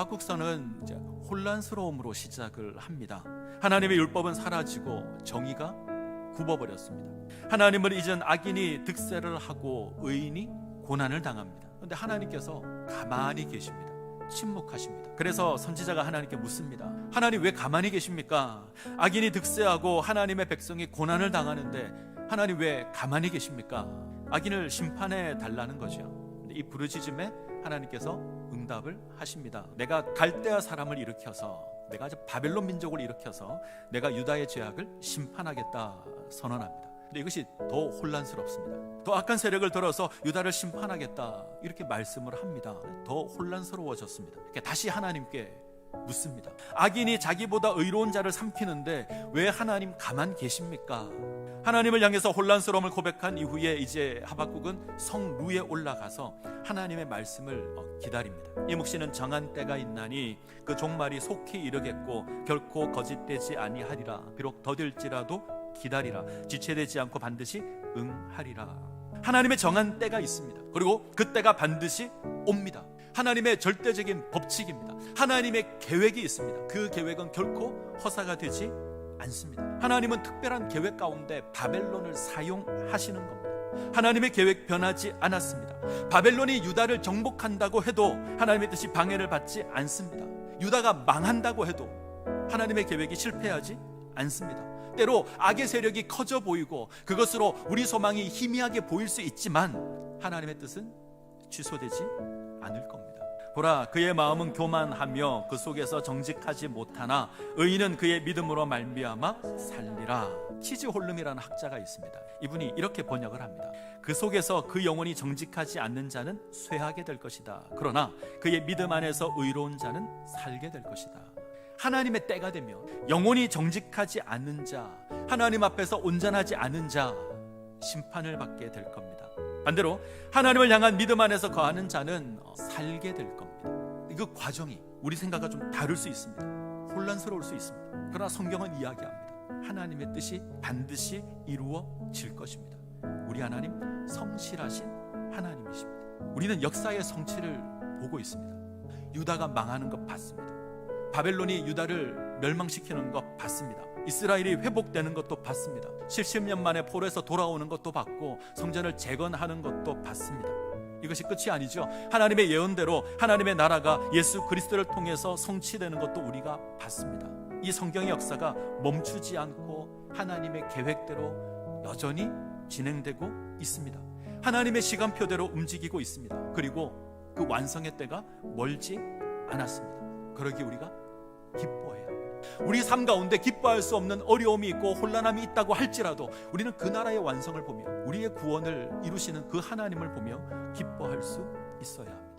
하박국서는 이제 혼란스러움으로 시작을 합니다. 하나님의 율법은 사라지고 정의가 굽어버렸습니다. 하나님을 잊은 악인이 득세를 하고 의인이 고난을 당합니다. 그런데 하나님께서 가만히 계십니다. 침묵하십니다. 그래서 선지자가 하나님께 묻습니다. 하나님 왜 가만히 계십니까? 악인이 득세하고 하나님의 백성이 고난을 당하는데 하나님 왜 가만히 계십니까? 악인을 심판해 달라는 거죠. 근데 이 부르짖음에 하나님께서 응답을 하십니다. 내가 갈대아 사람을 일으켜서, 내가 바벨론 민족을 일으켜서 내가 유다의 죄악을 심판하겠다 선언합니다. 근데 이것이 더 혼란스럽습니다. 더 악한 세력을 들어서 유다를 심판하겠다 이렇게 말씀을 합니다. 더 혼란스러워졌습니다. 다시 하나님께 묻습니다. 악인이 자기보다 의로운 자를 삼키는데 왜 하나님 가만 계십니까? 하나님을 향해서 혼란스러움을 고백한 이후에 이제 하박국은 성 루에 올라가서 하나님의 말씀을 기다립니다. 이 묵시는 정한 때가 있나니 그 종말이 속히 이르겠고 결코 거짓되지 아니하리라. 비록 더딜지라도 기다리라. 지체되지 않고 반드시 응하리라. 하나님의 정한 때가 있습니다. 그리고 그 때가 반드시 옵니다. 하나님의 절대적인 법칙입니다. 하나님의 계획이 있습니다. 그 계획은 결코 허사가 되지 않습니다. 하나님은 특별한 계획 가운데 바벨론을 사용하시는 겁니다. 하나님의 계획 변하지 않았습니다. 바벨론이 유다를 정복한다고 해도 하나님의 뜻이 방해를 받지 않습니다. 유다가 망한다고 해도 하나님의 계획이 실패하지 않습니다. 때로 악의 세력이 커져 보이고 그것으로 우리 소망이 희미하게 보일 수 있지만 하나님의 뜻은 취소되지 않을 겁니다. 보라, 그의 마음은 교만하며 그 속에서 정직하지 못하나 의인은 그의 믿음으로 말미암아 살리라. 치즈홀름이라는 학자가 있습니다. 이분이 이렇게 번역을 합니다. 그 속에서 그 영혼이 정직하지 않는 자는 쇠하게 될 것이다. 그러나 그의 믿음 안에서 의로운 자는 살게 될 것이다. 하나님의 때가 되면 영혼이 정직하지 않는 자, 하나님 앞에서 온전하지 않은 자 심판을 받게 될 겁니다. 반대로 하나님을 향한 믿음 안에서 거하는 자는 살게 될 겁니다. 그 과정이 우리 생각과 좀 다를 수 있습니다. 혼란스러울 수 있습니다. 그러나 성경은 이야기합니다. 하나님의 뜻이 반드시 이루어질 것입니다. 우리 하나님 성실하신 하나님이십니다. 우리는 역사의 성취를 보고 있습니다. 유다가 망하는 것 봤습니다. 바벨론이 유다를 멸망시키는 것 봤습니다. 이스라엘이 회복되는 것도 봤습니다. 70년 만에 포로에서 돌아오는 것도 봤고 성전을 재건하는 것도 봤습니다. 이것이 끝이 아니죠. 하나님의 예언대로 하나님의 나라가 예수 그리스도를 통해서 성취되는 것도 우리가 봤습니다. 이 성경의 역사가 멈추지 않고 하나님의 계획대로 여전히 진행되고 있습니다. 하나님의 시간표대로 움직이고 있습니다. 그리고 그 완성의 때가 멀지 않았습니다. 그러기 우리가 기뻐해야 합니다. 우리 삶 가운데 기뻐할 수 없는 어려움이 있고 혼란함이 있다고 할지라도 우리는 그 나라의 완성을 보며 우리의 구원을 이루시는 그 하나님을 보며 기뻐할 수 있어야 합니다.